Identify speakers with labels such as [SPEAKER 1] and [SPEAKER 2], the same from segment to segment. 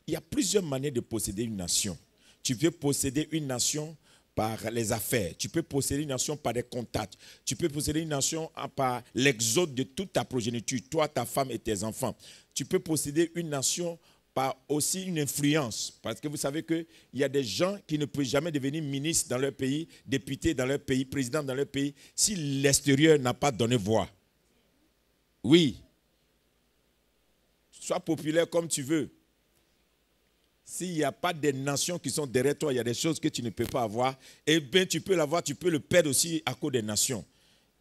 [SPEAKER 1] Il y a plusieurs manières de posséder une nation. Tu peux posséder une nation par les affaires. Tu peux posséder une nation par des contacts. Tu peux posséder une nation par l'exode de toute ta progéniture, toi, ta femme et tes enfants. Tu peux posséder une nation par aussi une influence. Parce que vous savez qu'il y a des gens qui ne peuvent jamais devenir ministres dans leur pays, députés dans leur pays, présidents dans leur pays, si l'extérieur n'a pas donné voix. Oui. Sois populaire comme tu veux. S'il n'y a pas des nations qui sont derrière toi, il y a des choses que tu ne peux pas avoir. Eh bien, tu peux l'avoir, tu peux le perdre aussi à cause des nations.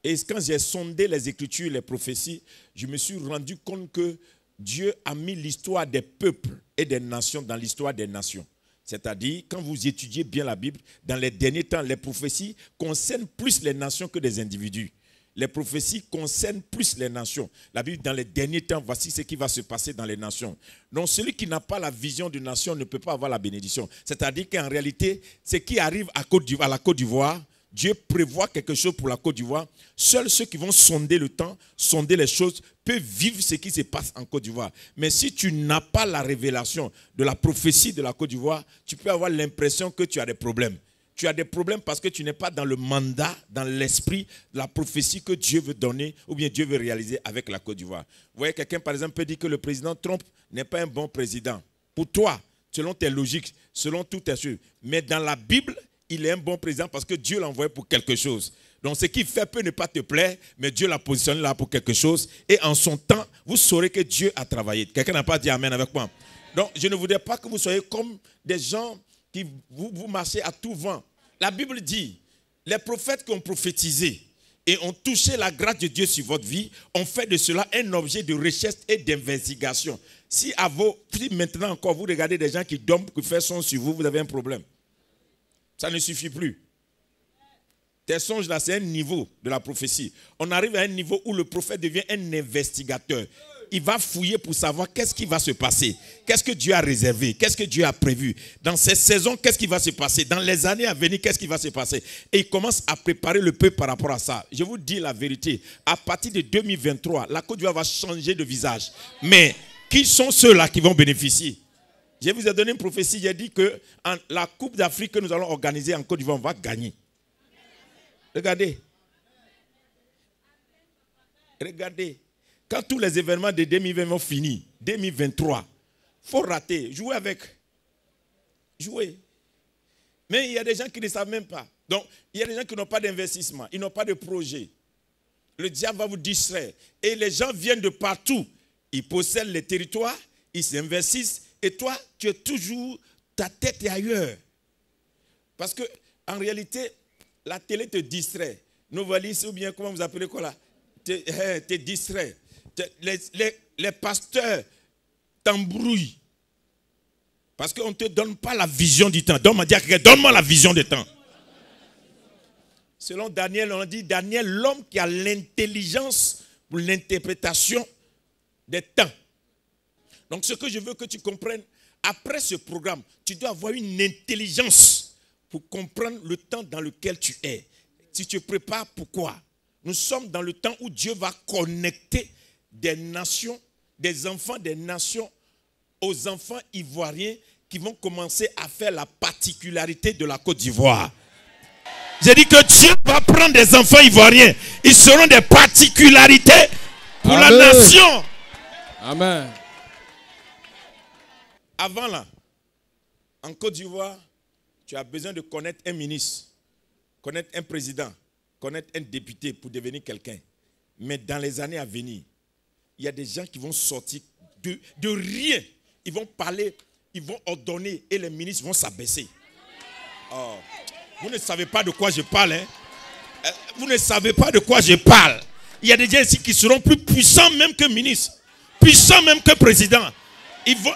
[SPEAKER 1] Et quand j'ai sondé les Écritures, les prophéties, je me suis rendu compte que Dieu a mis l'histoire des peuples et des nations dans l'histoire des nations. C'est-à-dire, quand vous étudiez bien la Bible, dans les derniers temps, les prophéties concernent plus les nations que des individus. Les prophéties concernent plus les nations. La Bible, dans les derniers temps, voici ce qui va se passer dans les nations. Donc, celui qui n'a pas la vision d'une nation ne peut pas avoir la bénédiction. C'est-à-dire qu'en réalité, ce qui arrive à la Côte d'Ivoire, Dieu prévoit quelque chose pour la Côte d'Ivoire. Seuls ceux qui vont sonder le temps, sonder les choses, peuvent vivre ce qui se passe en Côte d'Ivoire. Mais si tu n'as pas la révélation de la prophétie de la Côte d'Ivoire, tu peux avoir l'impression que tu as des problèmes. Tu as des problèmes parce que tu n'es pas dans le mandat, dans l'esprit de la prophétie que Dieu veut donner ou bien Dieu veut réaliser avec la Côte d'Ivoire. Vous voyez, quelqu'un par exemple peut dire que le président Trump n'est pas un bon président. Pour toi, selon tes logiques, selon toutes tes choses. Mais dans la Bible, il est un bon président parce que Dieu l'a envoyé pour quelque chose. Donc ce qu'il fait peut ne pas te plaire, mais Dieu l'a positionné là pour quelque chose. Et en son temps, vous saurez que Dieu a travaillé. Quelqu'un n'a pas dit amen avec moi. Donc je ne voudrais pas que vous soyez comme des gens qui vous marchez à tout vent. La Bible dit, les prophètes qui ont prophétisé et ont touché la grâce de Dieu sur votre vie, ont fait de cela un objet de recherche et d'investigation. Si maintenant encore vous regardez des gens qui dorment, qui font son sur vous, vous avez un problème. Ça ne suffit plus. Tes songes là, c'est un niveau de la prophétie. On arrive à un niveau où le prophète devient un investigateur. Il va fouiller pour savoir qu'est-ce qui va se passer. Qu'est-ce que Dieu a réservé? Qu'est-ce que Dieu a prévu? Dans ces saisons, qu'est-ce qui va se passer? Dans les années à venir, qu'est-ce qui va se passer? Et il commence à préparer le peuple par rapport à ça. Je vous dis la vérité. À partir de 2023, la Côte d'Ivoire va changer de visage. Mais qui sont ceux-là qui vont bénéficier? Je vous ai donné une prophétie. J'ai dit que la Coupe d'Afrique que nous allons organiser en Côte d'Ivoire, on va gagner. Regardez. Regardez. Quand tous les événements de 2020 vont finir, 2023, il faut rater. Jouer avec. Jouer. Mais il y a des gens qui ne savent même pas. Donc, il y a des gens qui n'ont pas d'investissement. Ils n'ont pas de projet. Le diable va vous distraire. Et les gens viennent de partout. Ils possèdent les territoires. Ils s'investissent. Et toi, tu es toujours, ta tête est ailleurs. Parce que, en réalité, la télé te distrait. Novalis, ou bien comment vous appelez quoi là? Te distrait. Les pasteurs t'embrouillent. Parce qu'on ne te donne pas la vision du temps. Donne-moi la vision du temps. Selon Daniel, on dit Daniel, l'homme qui a l'intelligence pour l'interprétation des temps. Donc ce que je veux que tu comprennes, après ce programme, tu dois avoir une intelligence pour comprendre le temps dans lequel tu es. Si tu te prépares, pourquoi? Nous sommes dans le temps où Dieu va connecter des nations, des enfants des nations aux enfants ivoiriens qui vont commencer à faire la particularité de la Côte d'Ivoire. J'ai dit que Dieu va prendre des enfants ivoiriens. Ils seront des particularités pour la nation.
[SPEAKER 2] Amen.
[SPEAKER 1] Avant là, en Côte d'Ivoire, tu as besoin de connaître un ministre, connaître un président, connaître un député pour devenir quelqu'un. Mais dans les années à venir, il y a des gens qui vont sortir de rien. Ils vont parler, ils vont ordonner et les ministres vont s'abaisser. Oh. Vous ne savez pas de quoi je parle. Hein? Vous ne savez pas de quoi je parle. Il y a des gens ici qui seront plus puissants même que ministres, puissants même que présidents. Ils vont...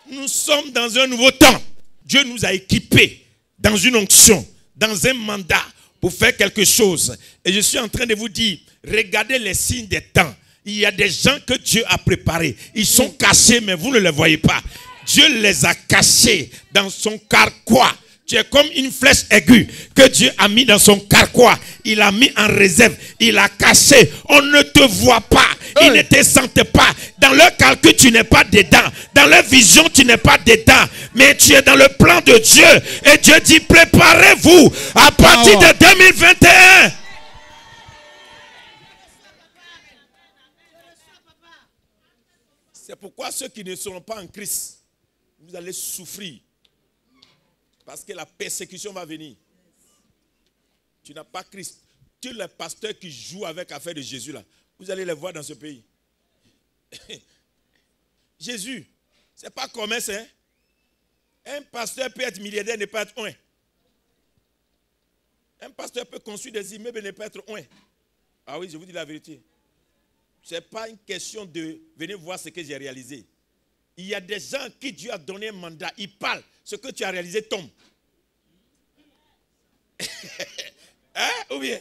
[SPEAKER 1] Nous sommes dans un nouveau temps. Dieu nous a équipés dans une onction, dans un mandat pour faire quelque chose. Et je suis en train de vous dire, regardez les signes des temps. Il y a des gens que Dieu a préparés. Ils sont cachés, mais vous ne les voyez pas. Dieu les a cachés dans son carquois. Tu es comme une flèche aiguë que Dieu a mis dans son carquois. Il a mis en réserve. Il a caché. On ne te voit pas. Ils ne te sentent pas. Dans leur calcul, tu n'es pas dedans. Dans leur vision, tu n'es pas dedans. Mais tu es dans le plan de Dieu. Et Dieu dit, préparez-vous à partir de 2021. C'est pourquoi ceux qui ne seront pas en Christ, vous allez souffrir. Parce que la persécution va venir. Tu n'as pas Christ. Tous les pasteurs qui jouent avec l'affaire de Jésus là, vous allez les voir dans ce pays. Jésus, c'est pas commerce, hein? Un pasteur peut être milliardaire, ne pas être un. Un pasteur peut construire des immeubles et ne pas être un. Ah oui, je vous dis la vérité. Ce n'est pas une question de venir voir ce que j'ai réalisé. Il y a des gens qui Dieu a donné un mandat. Ils parlent. Ce que tu as réalisé tombe. Hein? Ou bien,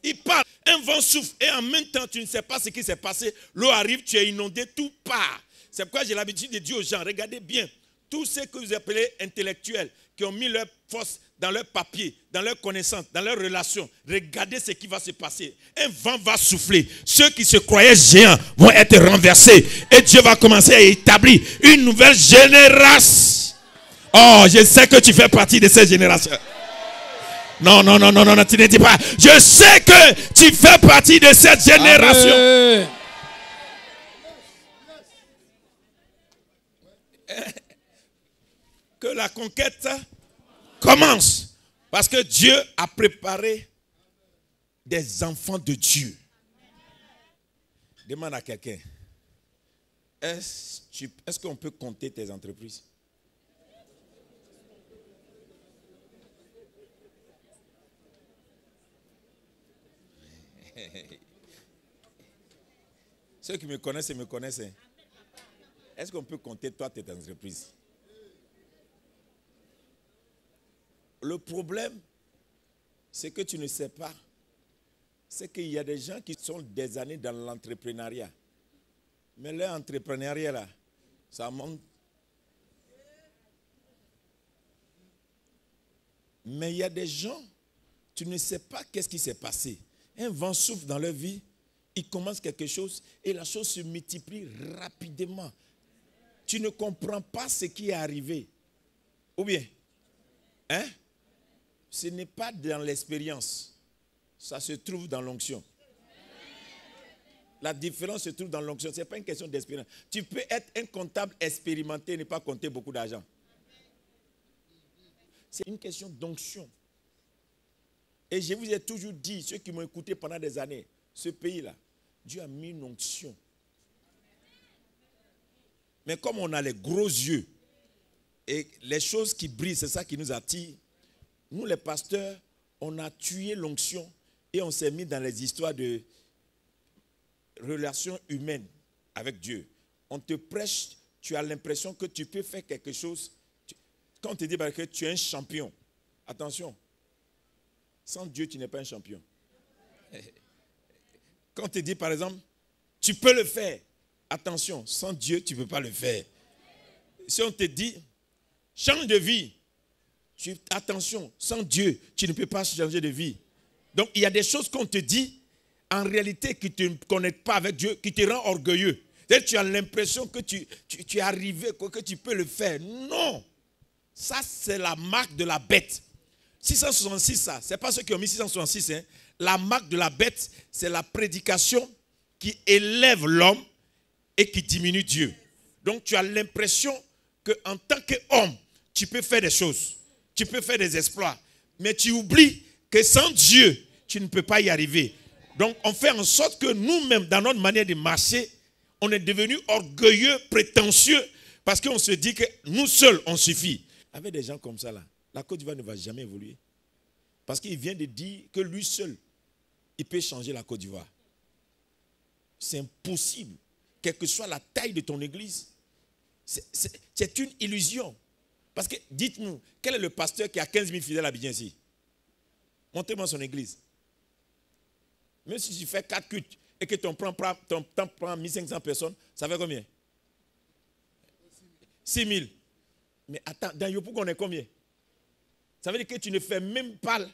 [SPEAKER 1] ils parlent. Un vent souffle et en même temps, tu ne sais pas ce qui s'est passé. L'eau arrive, tu es inondé tout part. C'est pourquoi j'ai l'habitude de dire aux gens, regardez bien, tous ceux que vous appelez intellectuels, qui ont mis leur force dans leurs papiers, dans leurs connaissances, dans leurs relations, regardez ce qui va se passer. Un vent va souffler. Ceux qui se croyaient géants vont être renversés. Et Dieu va commencer à établir une nouvelle génération. Oh, je sais que tu fais partie de cette génération. Non, tu ne dis pas. Je sais que tu fais partie de cette génération. Amen. Que la conquête commence. Parce que Dieu a préparé des enfants de Dieu. Demande à quelqu'un. Est-ce qu'on peut compter tes entreprises? Ceux qui me connaissent me connaissent. Est-ce qu'on peut compter toi tes entreprises? Le problème, c'est que tu ne sais pas. C'est qu'il y a des gens qui sont des années dans l'entrepreneuriat. Mais leur entrepreneuriat là, ça monte. Mais il y a des gens, tu ne sais pas qu'est-ce qui s'est passé. Un vent souffle dans leur vie, ils commencent quelque chose et la chose se multiplie rapidement. Tu ne comprends pas ce qui est arrivé. Ou bien, hein? Ce n'est pas dans l'expérience. Ça se trouve dans l'onction. La différence se trouve dans l'onction. Ce n'est pas une question d'expérience. Tu peux être un comptable expérimenté et ne pas compter beaucoup d'argent. C'est une question d'onction. Et je vous ai toujours dit, ceux qui m'ont écouté pendant des années, ce pays-là, Dieu a mis une onction. Mais comme on a les gros yeux et les choses qui brillent, c'est ça qui nous attire. Nous, les pasteurs, on a tué l'onction et on s'est mis dans les histoires de relations humaines avec Dieu. On te prêche, tu as l'impression que tu peux faire quelque chose. Quand on te dit que tu es un champion, attention, sans Dieu, tu n'es pas un champion. Quand on te dit, par exemple, tu peux le faire, attention, sans Dieu, tu ne peux pas le faire. Si on te dit, change de vie, attention, sans Dieu, tu ne peux pas changer de vie. Donc, il y a des choses qu'on te dit, en réalité, qui ne te connectent pas avec Dieu, qui te rend orgueilleux. Tu as l'impression que tu es arrivé, que tu peux le faire. Non. Ça, c'est la marque de la bête. 666, ça, ce n'est pas ceux qui ont mis 666. Hein. La marque de la bête, c'est la prédication qui élève l'homme et qui diminue Dieu. Donc, tu as l'impression qu'en tant qu'homme, tu peux faire des choses. Tu peux faire des exploits. Mais tu oublies que sans Dieu, tu ne peux pas y arriver. Donc, on fait en sorte que nous-mêmes, dans notre manière de marcher, on est devenu orgueilleux, prétentieux, parce qu'on se dit que nous seuls, on suffit. Avec des gens comme ça, là, la Côte d'Ivoire ne va jamais évoluer. Parce qu'il vient de dire que lui seul, il peut changer la Côte d'Ivoire. C'est impossible. Quelle que soit la taille de ton église, c'est une illusion. Parce que, dites-nous, quel est le pasteur qui a 15 000 fidèles à Abidjan ici? Montrez-moi son église. Même si tu fais 4 cultes et que ton temps prend 1500 personnes, ça fait combien? 6 000. Mais attends, dans Yopougon, on est combien? Ça veut dire que tu ne fais même pas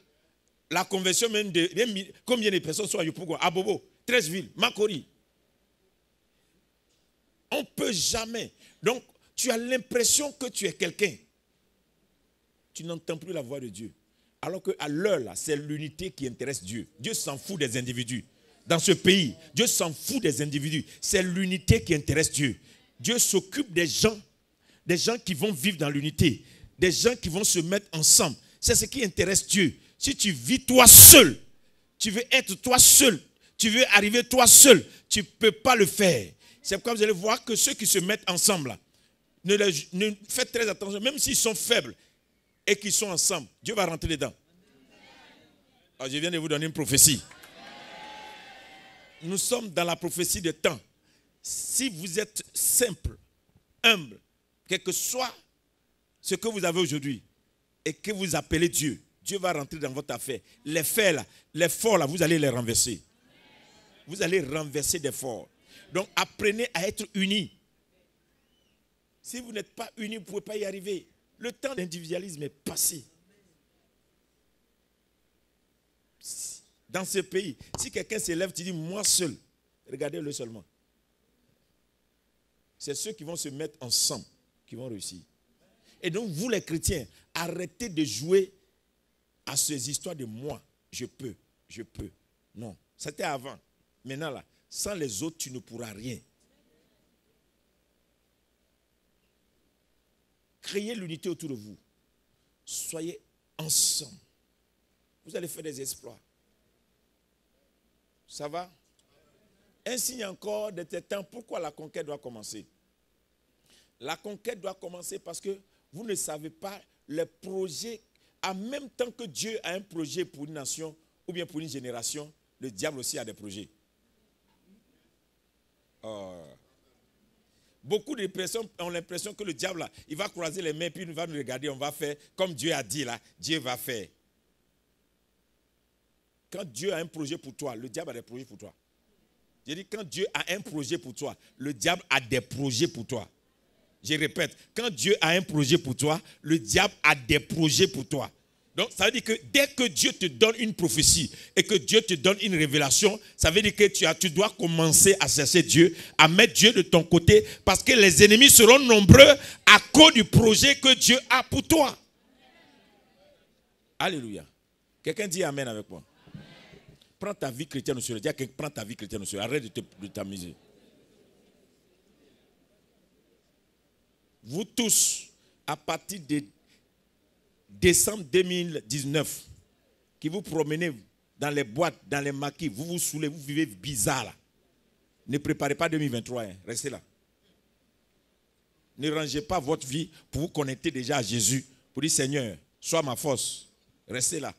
[SPEAKER 1] la conversion même de combien de personnes sont à Yopougon, à Bobo, 13 villes, Makori. On ne peut jamais. Donc, tu as l'impression que tu es quelqu'un. Tu n'entends plus la voix de Dieu. Alors qu'à l'heure, là, c'est l'unité qui intéresse Dieu. Dieu s'en fout des individus. Dans ce pays, Dieu s'en fout des individus. C'est l'unité qui intéresse Dieu. Dieu s'occupe des gens qui vont vivre dans l'unité, des gens qui vont se mettre ensemble. C'est ce qui intéresse Dieu. Si tu vis toi seul, tu veux être toi seul, tu veux arriver toi seul, tu ne peux pas le faire. C'est pourquoi vous allez voir que ceux qui se mettent ensemble, là, ne faites très attention, même s'ils sont faibles et qu'ils sont ensemble, Dieu va rentrer dedans. Alors, je viens de vous donner une prophétie. Nous sommes dans la prophétie de temps. Si vous êtes simple, humble, quel que soit ce que vous avez aujourd'hui et que vous appelez Dieu, Dieu va rentrer dans votre affaire. Les faits là, les forts là, vous allez les renverser. Vous allez renverser des forts. Donc apprenez à être unis. Si vous n'êtes pas unis, vous ne pouvez pas y arriver. Le temps d'individualisme est passé. Dans ce pays, si quelqu'un s'élève, tu dis moi seul, regardez-le seulement. C'est ceux qui vont se mettre ensemble qui vont réussir. Et donc vous les chrétiens, arrêtez de jouer à ces histoires de moi. Je peux. Non, c'était avant. Maintenant là, sans les autres, tu ne pourras rien. Créez l'unité autour de vous. Soyez ensemble. Vous allez faire des exploits. Ça va? Un signe encore de tes temps. Pourquoi la conquête doit commencer? La conquête doit commencer parce que vous ne savez pas les projets. En même temps que Dieu a un projet pour une nation ou bien pour une génération, le diable aussi a des projets. Beaucoup de personnes ont l'impression que le diable, là, il va croiser les mains, puis il va nous regarder, on va faire comme Dieu a dit, là, Dieu va faire. Quand Dieu a un projet pour toi, le diable a des projets pour toi. J'ai dit, quand Dieu a un projet pour toi, le diable a des projets pour toi. Je répète, quand Dieu a un projet pour toi, le diable a des projets pour toi. Donc, ça veut dire que dès que Dieu te donne une prophétie et que Dieu te donne une révélation, ça veut dire que tu dois commencer à chercher Dieu, à mettre Dieu de ton côté, parce que les ennemis seront nombreux à cause du projet que Dieu a pour toi. Alléluia. Quelqu'un dit Amen avec moi. Prends ta vie chrétienne au sérieux. Dis à quelqu'un, prends ta vie chrétienne au sérieux. Arrête de t'amuser. Vous tous, à partir de décembre 2019, qui vous promenez dans les boîtes, dans les maquis, vous vous saoulez, vous vivez bizarre là. Ne préparez pas 2023, hein. Restez là. Ne rangez pas votre vie pour vous connecter déjà à Jésus, pour dire Seigneur, sois ma force. Restez là.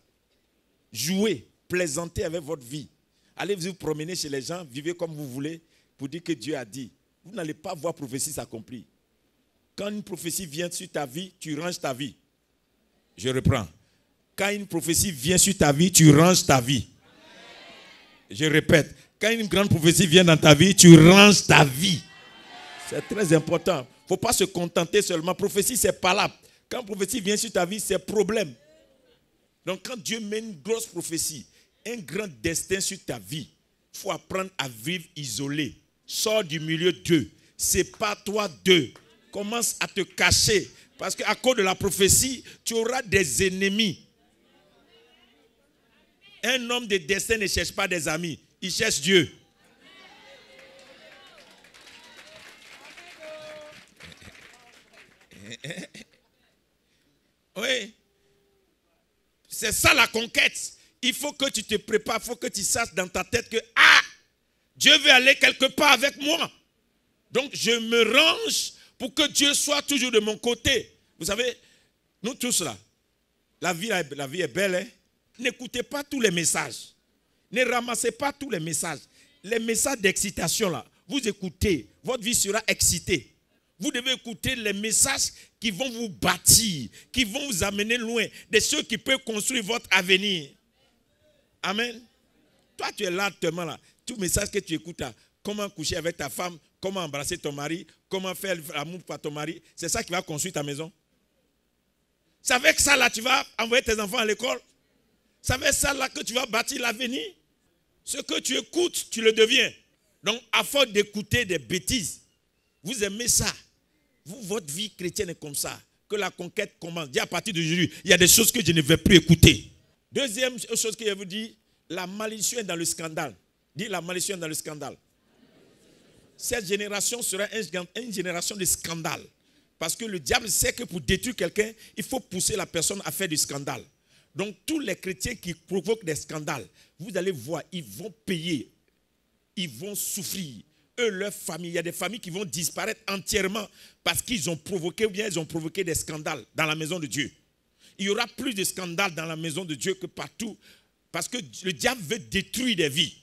[SPEAKER 1] Jouez, plaisantez avec votre vie. Allez vous promener chez les gens, vivez comme vous voulez, pour dire que Dieu a dit. Vous n'allez pas voir prophétie s'accomplir. Quand une prophétie vient sur ta vie, tu ranges ta vie. Je reprends. Quand une prophétie vient sur ta vie, tu ranges ta vie. Je répète. Quand une grande prophétie vient dans ta vie, tu ranges ta vie. C'est très important. Il ne faut pas se contenter seulement. Prophétie, c'est palable. Quand une prophétie vient sur ta vie, c'est problème. Donc quand Dieu met une grosse prophétie, un grand destin sur ta vie, il faut apprendre à vivre isolé. Sors du milieu d'eux. Sépare-toi d'eux. Commence à te cacher. Parce qu'à cause de la prophétie, tu auras des ennemis. Un homme de destin ne cherche pas des amis. Il cherche Dieu. Oui. C'est ça la conquête. Il faut que tu te prépares. Il faut que tu saches dans ta tête que Dieu veut aller quelque part avec moi. Donc je me range pour que Dieu soit toujours de mon côté. Vous savez, nous tous là, la vie est belle. Hein? N'écoutez pas tous les messages. Ne ramassez pas tous les messages. Les messages d'excitation là, vous écoutez, votre vie sera excitée. Vous devez écouter les messages qui vont vous bâtir, qui vont vous amener loin, des choses qui peuvent construire votre avenir. Amen. Toi, tu es là, tellement là. Tout message que tu écoutes là, comment coucher avec ta femme, comment embrasser ton mari, comment faire l'amour pour ton mari, c'est ça qui va construire ta maison. C'est avec ça là tu vas envoyer tes enfants à l'école. C'est avec ça là que tu vas bâtir l'avenir. Ce que tu écoutes, tu le deviens. Donc, à force d'écouter des bêtises, vous aimez ça. Votre vie chrétienne est comme ça. Que la conquête commence. Dis à partir d'aujourd'hui, il y a des choses que je ne vais plus écouter. Deuxième chose que je vous dis, la malédiction est dans le scandale. Dis la malédiction est dans le scandale. Cette génération sera une génération de scandale. Parce que le diable sait que pour détruire quelqu'un, il faut pousser la personne à faire du scandale. Donc tous les chrétiens qui provoquent des scandales, vous allez voir, ils vont payer. Ils vont souffrir. Eux, leur famille, il y a des familles qui vont disparaître entièrement parce qu'ils ont provoqué ou bien ils ont provoqué des scandales dans la maison de Dieu. Il y aura plus de scandales dans la maison de Dieu que partout parce que le diable veut détruire des vies.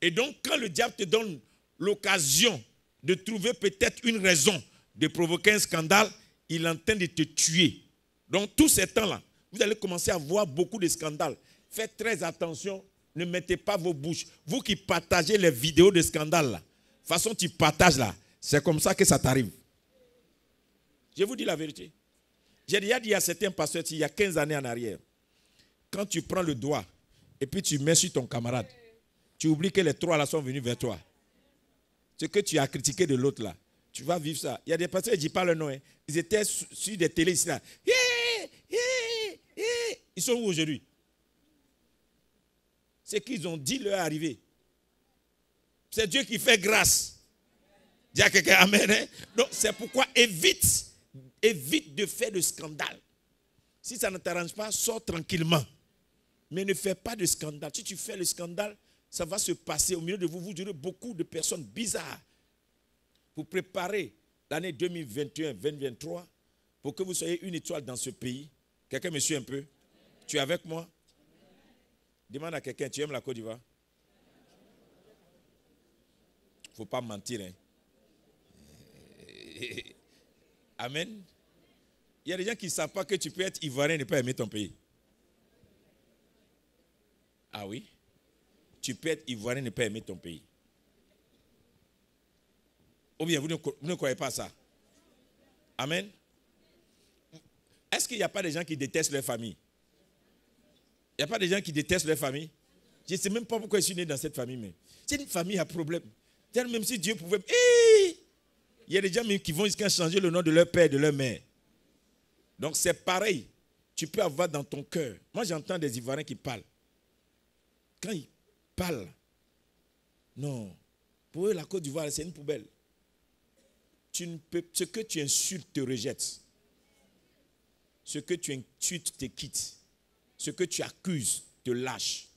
[SPEAKER 1] Et donc, quand le diable te donne l'occasion de trouver peut-être une raison de provoquer un scandale, il est en train de te tuer. Donc, tous ces temps-là, vous allez commencer à voir beaucoup de scandales. Faites très attention, ne mettez pas vos bouches. Vous qui partagez les vidéos de scandales, là, de toute façon, tu partages là, c'est comme ça que ça t'arrive. Je vous dis la vérité. J'ai déjà dit à certains pasteurs, il y a 15 années en arrière, quand tu prends le doigt et puis tu mets sur ton camarade, tu oublies que les trois là sont venus vers toi. Ce que tu as critiqué de l'autre là, tu vas vivre ça. Il y a des pasteurs, je ne dis pas le nom, hein. Ils étaient sur des télés ici là. Ils sont où aujourd'hui? Ce qu'ils ont dit leur est arrivé. C'est Dieu qui fait grâce. Dis à quelqu'un amen. Hein? Donc c'est pourquoi évite de faire de scandale. Si ça ne t'arrange pas, sors tranquillement. Mais ne fais pas de scandale. Si tu fais le scandale, ça va se passer au milieu de vous. Vous aurez beaucoup de personnes bizarres. Pour préparer l'année 2021-2023 pour que vous soyez une étoile dans ce pays. Quelqu'un me suit un peu? Tu es avec moi? Demande à quelqu'un, tu aimes la Côte d'Ivoire? Il ne faut pas mentir. Hein? Amen. Il y a des gens qui ne savent pas que tu peux être ivoirien et ne pas aimer ton pays. Ah oui? Tu peux être ivoirien et ne pas aimer ton pays. Ou bien vous ne croyez pas ça? Amen. Est-ce qu'il n'y a pas des gens qui détestent leur famille? Il n'y a pas des gens qui détestent leur famille? Je ne sais même pas pourquoi je suis né dans cette famille. Mais c'est une famille à problème. Même si Dieu pouvait... Il y a des gens qui vont jusqu'à changer le nom de leur père et de leur mère. Donc c'est pareil. Tu peux avoir dans ton cœur. Moi j'entends des Ivoiriens qui parlent. Quand ils parlent, non. Pour eux, la Côte d'Ivoire, c'est une poubelle. Ce que tu insultes te rejette. Ce que tu insultes te quitte. Ce que tu accuses te lâche.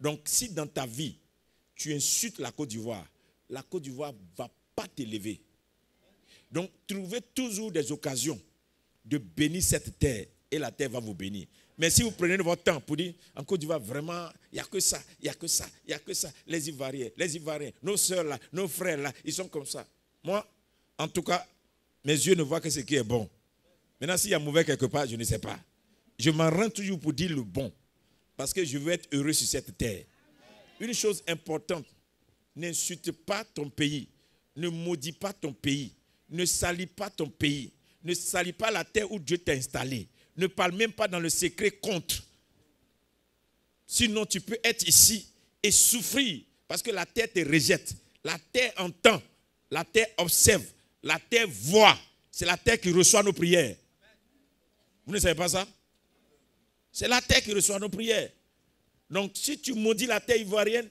[SPEAKER 1] Donc si dans ta vie, tu insultes la Côte d'Ivoire ne va pas t'élever. Donc trouvez toujours des occasions de bénir cette terre et la terre va vous bénir. Mais si vous prenez votre temps pour dire, en Côte d'Ivoire, vraiment, il n'y a que ça, il n'y a que ça, il n'y a que ça. Les Ivoiriens, nos soeurs là, nos frères là, ils sont comme ça. Moi, en tout cas, mes yeux ne voient que ce qui est bon. Maintenant, s'il y a mauvais quelque part, je ne sais pas. Je m'en rends toujours pour dire le bon. Parce que je veux être heureux sur cette terre. Une chose importante, n'insulte pas ton pays. Ne maudis pas ton pays. Ne salis pas ton pays. Ne salis pas la terre où Dieu t'a installé. Ne parle même pas dans le secret contre. Sinon, tu peux être ici et souffrir. Parce que la terre te rejette. La terre entend. La terre observe. La terre voit. C'est la terre qui reçoit nos prières. Vous ne savez pas ça? C'est la terre qui reçoit nos prières. Donc, si tu maudis la terre ivoirienne,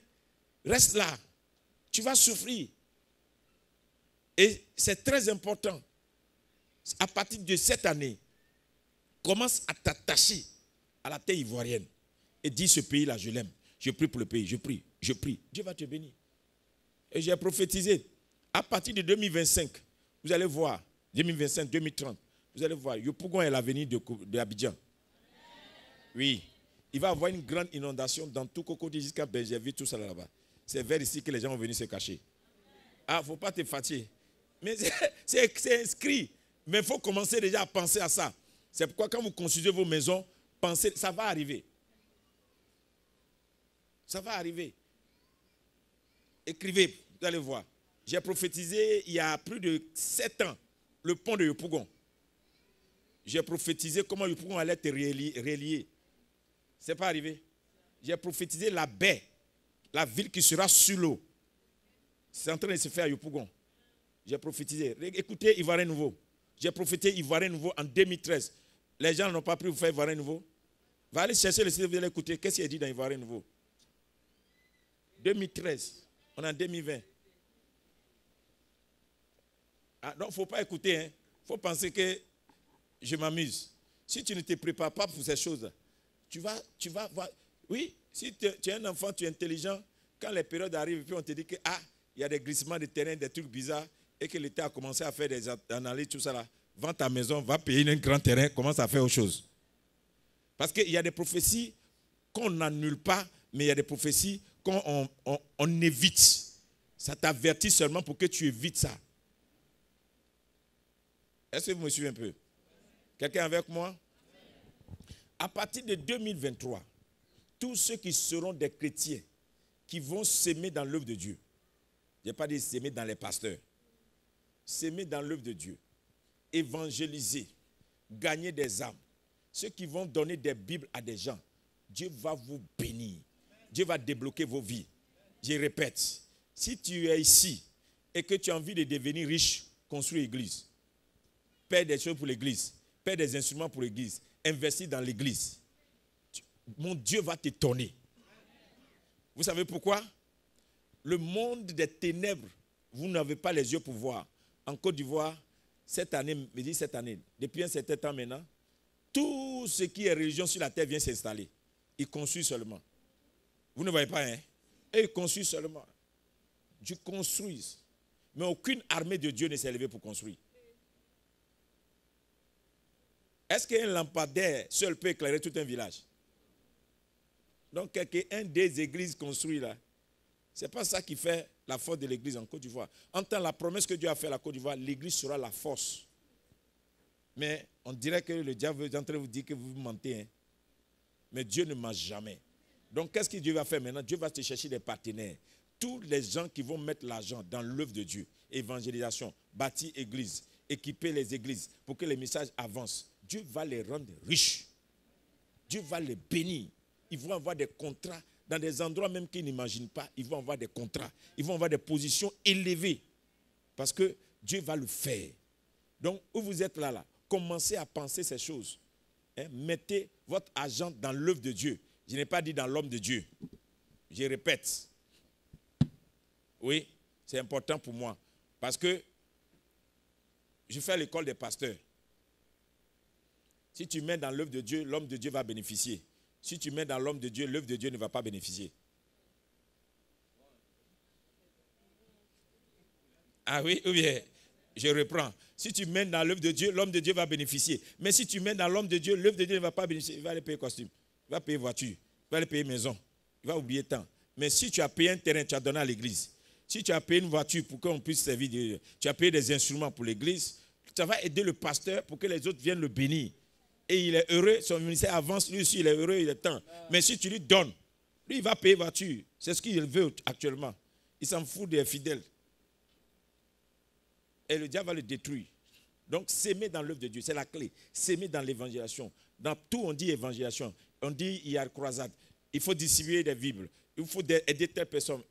[SPEAKER 1] reste là. Tu vas souffrir. Et c'est très important. À partir de cette année, commence à t'attacher à la terre ivoirienne. Et dis, ce pays-là, je l'aime. Je prie pour le pays. Je prie. Dieu va te bénir. Et j'ai prophétisé. À partir de 2025, vous allez voir, 2025, 2030, vous allez voir, Yopougon est l'avenir de Abidjan. Oui. Il va y avoir une grande inondation dans tout Cocody jusqu'à Bergerville, tout ça là-bas. C'est vers ici que les gens vont venir se cacher. Ah, il ne faut pas te fatiguer. Mais c'est inscrit. Mais il faut commencer déjà à penser à ça. C'est pourquoi quand vous construisez vos maisons, pensez, ça va arriver. Ça va arriver. Écrivez, vous allez voir. J'ai prophétisé il y a plus de 7 ans le pont de Yopougon. J'ai prophétisé comment Yopougon allait être relié. Ce n'est pas arrivé. J'ai prophétisé la baie, la ville qui sera sur l'eau. C'est en train de se faire à Yopougon. J'ai prophétisé. Écoutez, Ivoirien Nouveau. J'ai prophétisé Ivoirien Nouveau en 2013. Les gens n'ont pas pu vous faire Ivoirien Nouveau. Va aller chercher le site, vous allez écouter. Qu'est-ce qu'il a dit dans Ivoirien Nouveau? 2013. On est en 2020. Ah, donc, il ne faut pas écouter. Il faut penser que je m'amuse. Si tu ne te prépares pas pour ces choses, tu vas voir. Oui, si tu es un enfant, tu es intelligent. Quand les périodes arrivent, puis on te dit que il y a des glissements de terrain, des trucs bizarres, et que l'État a commencé à faire des analyses, tout ça là. Vends ta maison, va payer un grand terrain, commence à faire autre chose. Parce qu'il y a des prophéties qu'on n'annule pas, mais il y a des prophéties qu'on évite. Ça t'avertit seulement pour que tu évites ça. Est-ce que vous me suivez un peu? Quelqu'un avec moi? À partir de 2023, tous ceux qui seront des chrétiens, qui vont s'aimer dans l'œuvre de Dieu, je n'ai pas dit s'aimer dans les pasteurs, s'aimer dans l'œuvre de Dieu, évangéliser, gagner des âmes, ceux qui vont donner des Bibles à des gens, Dieu va vous bénir. Dieu va débloquer vos vies. Je répète, si tu es ici et que tu as envie de devenir riche, construis l'église. Paie des choses pour l'église. Paie des instruments pour l'église. Investis dans l'église. Mon Dieu va t'étonner. Vous savez pourquoi? Le monde des ténèbres, vous n'avez pas les yeux pour voir. En Côte d'Ivoire, cette année, depuis un certain temps maintenant, tout ce qui est religion sur la terre vient s'installer. Ils construisent seulement. Vous ne voyez pas, hein? Et ils construisent seulement. Dieu construit. Mais aucune armée de Dieu ne s'est levée pour construire. Est-ce qu'un lampadaire seul peut éclairer tout un village? Donc, un des églises construites là, ce n'est pas ça qui fait la force de l'église en Côte d'Ivoire. En tant que la promesse que Dieu a faite à la Côte d'Ivoire, l'église sera la force. Mais on dirait que le diable est en train de vous dire que vous mentez. Hein? Mais Dieu ne ment jamais. Donc, qu'est-ce que Dieu va faire maintenant? Dieu va te chercher des partenaires. Tous les gens qui vont mettre l'argent dans l'œuvre de Dieu, évangélisation, bâtir église, équiper les églises pour que les messages avancent. Dieu va les rendre riches. Dieu va les bénir. Ils vont avoir des contrats dans des endroits même qu'ils n'imaginent pas. Ils vont avoir des contrats. Ils vont avoir des positions élevées. Parce que Dieu va le faire. Donc, où vous êtes là, commencez à penser ces choses. Hein? Mettez votre argent dans l'œuvre de Dieu. Je n'ai pas dit dans l'homme de Dieu. Je répète. Oui, c'est important pour moi. Parce que je fais l'école des pasteurs. Si tu mets dans l'œuvre de Dieu, l'homme de Dieu va bénéficier. Si tu mets dans l'homme de Dieu, l'œuvre de Dieu ne va pas bénéficier. Ah oui, ou bien, je reprends. Si tu mets dans l'œuvre de Dieu, l'homme de Dieu va bénéficier. Mais si tu mets dans l'homme de Dieu, l'œuvre de Dieu ne va pas bénéficier. Il va aller payer costume, il va payer voiture, il va aller payer maison, il va oublier temps. Mais si tu as payé un terrain, tu as donné à l'église. Si tu as payé une voiture pour qu'on puisse servir Dieu, tu as payé des instruments pour l'église, ça va aider le pasteur pour que les autres viennent le bénir. Et il est heureux, son ministère avance, lui aussi il est heureux, il est temps. Mais si tu lui donnes, lui il va payer voiture. C'est ce qu'il veut actuellement. Il s'en fout des fidèles. Et le diable va le détruire. Donc s'aimer dans l'œuvre de Dieu, c'est la clé. S'aimer dans l'évangélisation. Dans tout on dit évangélisation. On dit il y a croisade. Il faut distribuer des Bibles. Il faut aider telle personne.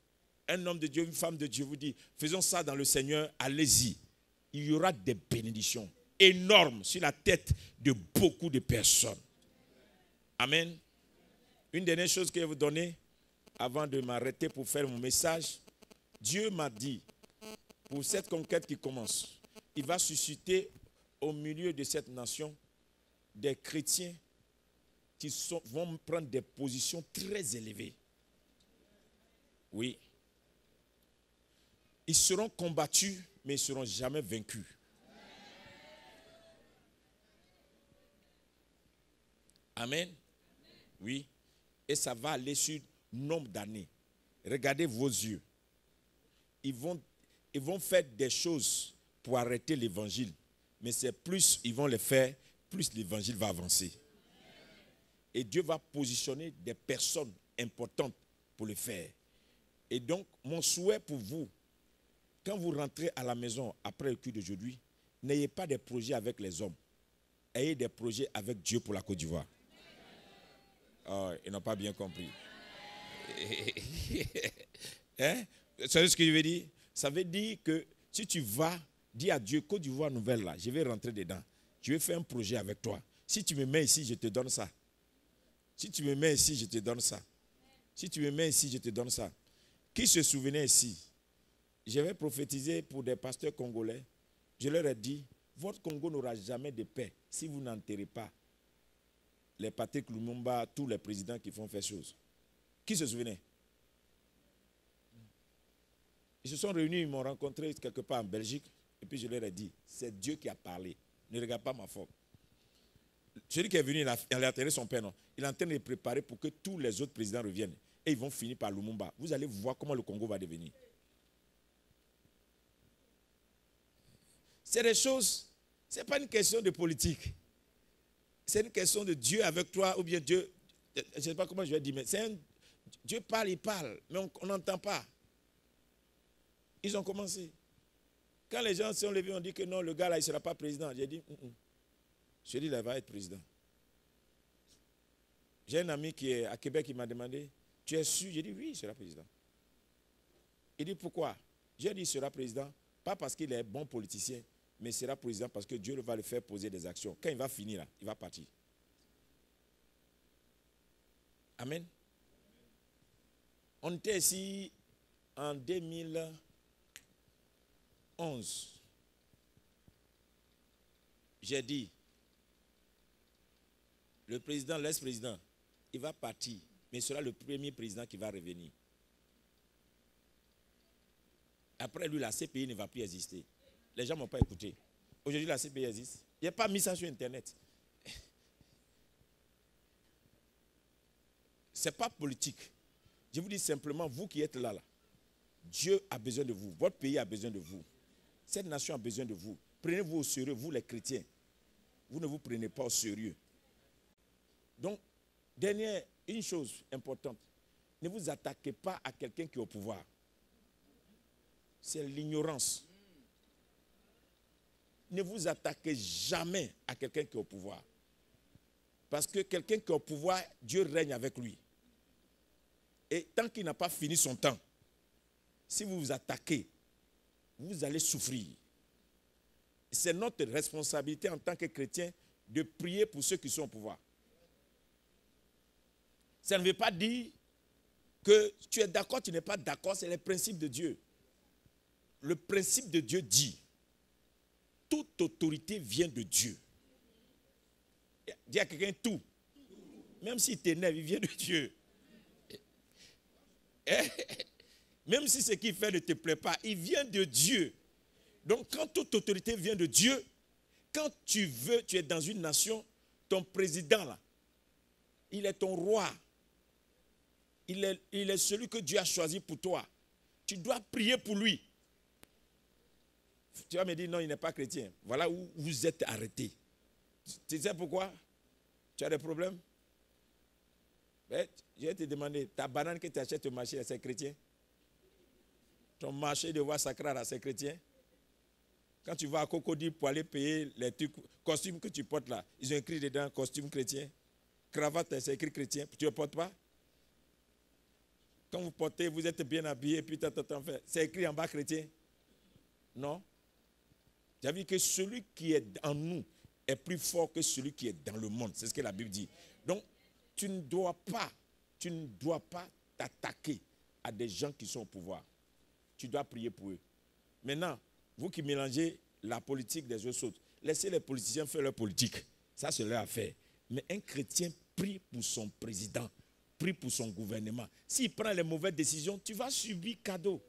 [SPEAKER 1] Un homme de Dieu, une femme de Dieu vous dit, faisons ça dans le Seigneur, allez-y. Il y aura des bénédictions énormes sur la tête de beaucoup de personnes. Amen. Une dernière chose que je vais vous donner, avant de m'arrêter pour faire mon message. Dieu m'a dit, pour cette conquête qui commence, il va susciter au milieu de cette nation des chrétiens qui vont prendre des positions très élevées. Oui. Ils seront combattus, mais ils ne seront jamais vaincus. Amen. Oui. Et ça va aller sur nombre d'années. Regardez vos yeux. Ils vont faire des choses pour arrêter l'évangile. Mais c'est plus ils vont les faire, plus l'évangile va avancer. Et Dieu va positionner des personnes importantes pour le faire. Et donc, mon souhait pour vous, quand vous rentrez à la maison après le culte d'aujourd'hui, n'ayez pas des projets avec les hommes. ayez des projets avec Dieu pour la Côte d'Ivoire. Oh, ils n'ont pas bien compris. Hein? Vous savez ce que je veux dire? Ça veut dire que si tu vas, dis à Dieu, Côte d'Ivoire nouvelle là, je vais rentrer dedans. Je vais faire un projet avec toi. Si tu me mets ici, je te donne ça. Si tu me mets ici, je te donne ça. Si tu me mets ici, je te donne ça. Qui se souvenait ici? J'avais prophétisé pour des pasteurs congolais. Je leur ai dit, votre Congo n'aura jamais de paix si vous n'enterrez pas les Patrick Lumumba, tous les présidents qui font faire choses. Qui se souvenait? Ils se sont réunis, ils m'ont rencontré quelque part en Belgique, et puis je leur ai dit, c'est Dieu qui a parlé. Ne regarde pas ma forme. Celui qui est venu, il a enterré son père, non? Il est en train de préparer pour que tous les autres présidents reviennent. Et ils vont finir par Lumumba. Vous allez voir comment le Congo va devenir. C'est des choses, ce n'est pas une question de politique. C'est une question de Dieu avec toi, ou bien Dieu, je ne sais pas comment je vais dire, mais Dieu parle, il parle, mais on n'entend pas. Ils ont commencé. Quand les gens se sont levés, on dit que non, le gars là, il ne sera pas président. J'ai dit, celui-là, il va être président. J'ai un ami qui est à Québec qui m'a demandé, tu es sûr? J'ai dit, oui, il sera président. Il dit, pourquoi? J'ai dit, il sera président, pas parce qu'il est bon politicien, mais il sera président parce que Dieu va le faire poser des actions. Quand il va finir là, il va partir. Amen. On était ici en 2011. J'ai dit, le président, l'ex-président, il va partir, mais il sera le premier président qui va revenir. Après lui, la CPI ne va plus exister. Les gens ne m'ont pas écouté. Aujourd'hui, la CPI existe. Il n'y a pas mis ça sur Internet. Ce n'est pas politique. Je vous dis simplement, vous qui êtes là, Dieu a besoin de vous. Votre pays a besoin de vous. Cette nation a besoin de vous. Prenez-vous au sérieux, vous les chrétiens. Vous ne vous prenez pas au sérieux. Donc, dernière, une chose importante. Ne vous attaquez pas à quelqu'un qui est au pouvoir. C'est l'ignorance. Ne vous attaquez jamais à quelqu'un qui est au pouvoir. Parce que quelqu'un qui est au pouvoir, Dieu règne avec lui. Et tant qu'il n'a pas fini son temps, si vous vous attaquez, vous allez souffrir. C'est notre responsabilité en tant que chrétiens de prier pour ceux qui sont au pouvoir. Ça ne veut pas dire que tu es d'accord, tu n'es pas d'accord, c'est le principe de Dieu. Le principe de Dieu dit, toute autorité vient de Dieu. Dis à quelqu'un tout. Même s'il t'énerve, il vient de Dieu. Même si ce qu'il fait ne te plaît pas, il vient de Dieu. Donc quand toute autorité vient de Dieu, quand tu veux, tu es dans une nation, ton président là, il est ton roi. Il est celui que Dieu a choisi pour toi. Tu dois prier pour lui. Tu vas me dire, non, il n'est pas chrétien. Voilà où vous êtes arrêté. Tu sais pourquoi? Tu as des problèmes? Mais, je vais te demander, ta banane que tu achètes au marché, c'est chrétien? Ton marché de voie sacrale, c'est chrétien? Quand tu vas à Cocody pour aller payer les trucs, costumes que tu portes là, ils ont écrit dedans, costume chrétien. Cravate, c'est écrit chrétien. Tu ne portes pas? Quand vous portez, vous êtes bien habillé, puis c'est écrit en bas chrétien? Non? J'ai vu que celui qui est en nous est plus fort que celui qui est dans le monde. C'est ce que la Bible dit. Donc, tu ne dois pas t'attaquer à des gens qui sont au pouvoir. Tu dois prier pour eux. Maintenant, vous qui mélangez la politique des autres, laissez les politiciens faire leur politique. Ça, c'est leur affaire. Mais un chrétien prie pour son président, prie pour son gouvernement. S'il prend les mauvaises décisions, tu vas subir cadeau.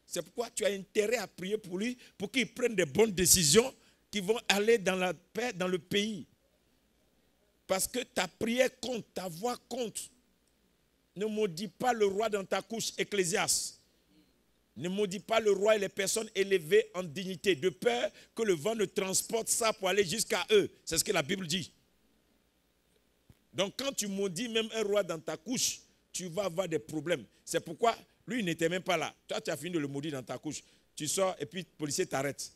[SPEAKER 1] C'est pourquoi tu as intérêt à prier pour lui, pour qu'il prenne des bonnes décisions qui vont aller dans la paix dans le pays. Parce que ta prière compte, ta voix compte. Ne maudis pas le roi dans ta couche, Ecclésiaste. Ne maudis pas le roi et les personnes élevées en dignité, de peur que le vent ne transporte ça pour aller jusqu'à eux. C'est ce que la Bible dit. Donc quand tu maudis même un roi dans ta couche, tu vas avoir des problèmes. C'est pourquoi lui, il n'était même pas là. Toi, tu as fini de le maudire dans ta couche. Tu sors et puis le policier t'arrête.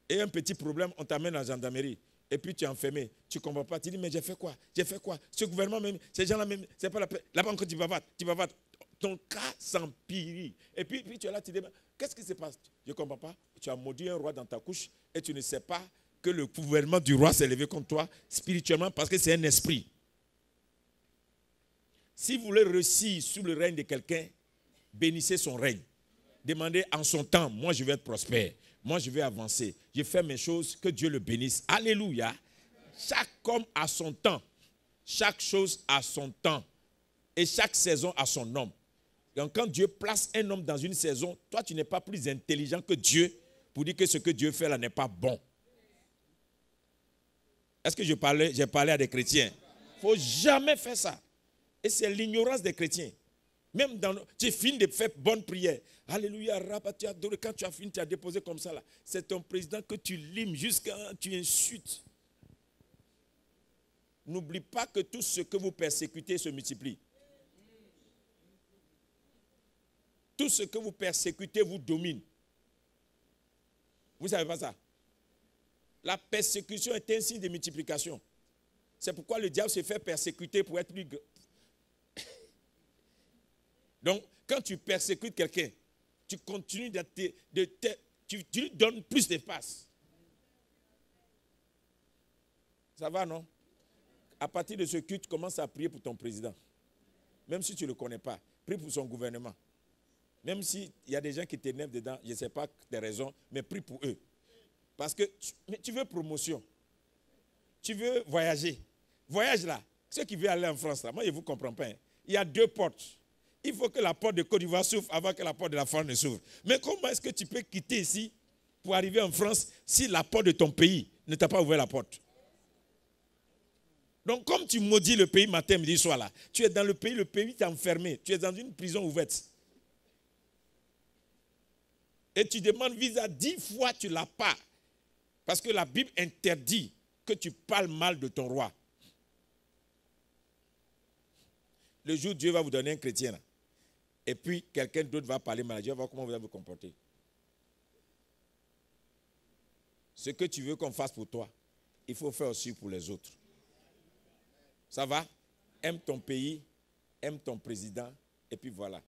[SPEAKER 1] Et un petit problème, on t'amène à la gendarmerie. Et puis tu es enfermé. Tu ne comprends pas. Tu dis, mais j'ai fait quoi? J'ai fait quoi? Ce gouvernement même, ces gens-là même, c'est pas la paix. Là-bas encore, tu vas. Ton cas s'empire. Et puis tu es là, tu dis, qu'est-ce qui se passe? Je ne comprends pas. Tu as maudit un roi dans ta couche et tu ne sais pas que le gouvernement du roi s'est levé contre toi spirituellement parce que c'est un esprit. Si vous voulez réussir sous le règne de quelqu'un, bénissez son règne. Demandez en son temps, moi je vais être prospère. Moi, je vais avancer. Je fais mes choses, que Dieu le bénisse. Alléluia. Chaque homme a son temps. Chaque chose a son temps. Et chaque saison a son homme. Donc, quand Dieu place un homme dans une saison, toi, tu n'es pas plus intelligent que Dieu pour dire que ce que Dieu fait là n'est pas bon. Est-ce que j'ai parlé à des chrétiens? Il ne faut jamais faire ça. Et c'est l'ignorance des chrétiens. Même tu finis de faire bonne prière. Alléluia, Rabba, tu as adoré. Quand tu as fini, tu as déposé comme ça là. C'est ton président que tu limes jusqu'à tu insultes. N'oublie pas que tout ce que vous persécutez se multiplie. Tout ce que vous persécutez vous domine. Vous ne savez pas ça? La persécution est un signe de multiplication. C'est pourquoi le diable se fait persécuter pour être plus grand. Donc, quand tu persécutes quelqu'un, tu continues tu lui donnes plus d'espace. Ça va, non? À partir de ce culte, tu commences à prier pour ton président. Même si tu ne le connais pas. Prie pour son gouvernement. Même s'il y a des gens qui t'énervent dedans, je ne sais pas des raisons, mais prie pour eux. Parce que tu veux promotion. Tu veux voyager. Voyage là. Ceux qui veulent aller en France, là, moi je ne vous comprends pas. Hein. Il y a 2 portes. Il faut que la porte de Côte d'Ivoire s'ouvre avant que la porte de la France ne s'ouvre. Mais comment est-ce que tu peux quitter ici pour arriver en France si la porte de ton pays ne t'a pas ouvert la porte? Donc comme tu maudis le pays matin, midi, soir là, tu es dans le pays t'est enfermé, tu es dans une prison ouverte. Et tu demandes visa 10 fois, tu ne l'as pas. Parce que la Bible interdit que tu parles mal de ton roi. Le jour où Dieu va vous donner un chrétien, là, et puis quelqu'un d'autre va parler mal, Dieu va voir comment vous allez vous comporter. Ce que tu veux qu'on fasse pour toi, il faut faire aussi pour les autres. Ça va? Aime ton pays, aime ton président, et puis voilà.